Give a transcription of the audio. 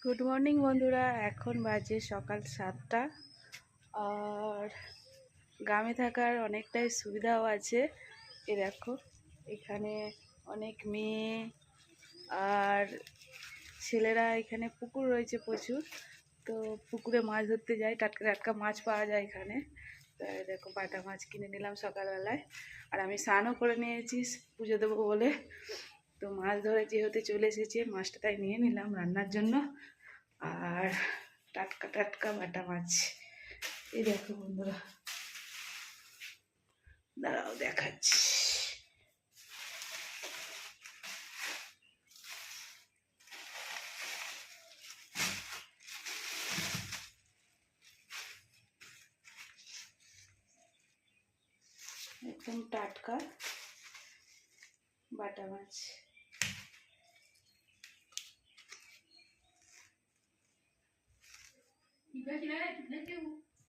Good morning বন্ধুরা, এখন বাজে সকাল 7টা। আর গ্রামে থাকার অনেকটাই সুবিধাও আছে। এ দেখো, এখানে অনেক মেয়ে আর ছেলেরা, এখানে পুকুর রয়েছে প্রচুর, তো পুকুরে মাছ ধরতে যায়। টাটকা টাটকা মাছ পাওয়া যায় এখানে। তাই দেখো, বাটা মাছ কিনে নিলাম সকালবেলায়। আর আমি স্নানও করে নিয়েছি পুজো দেবো বলে। তো মাছ ধরে যেহেতু চলে এসেছে, মাছটা তাই নিয়ে নিলাম রান্নার জন্য। আর টাটকা টাটকা বাটা মাছ, এই দেখো বন্ধুরা, দাঁড়াও দেখাচ্ছি। একদম টাটকা বাটা মাছ।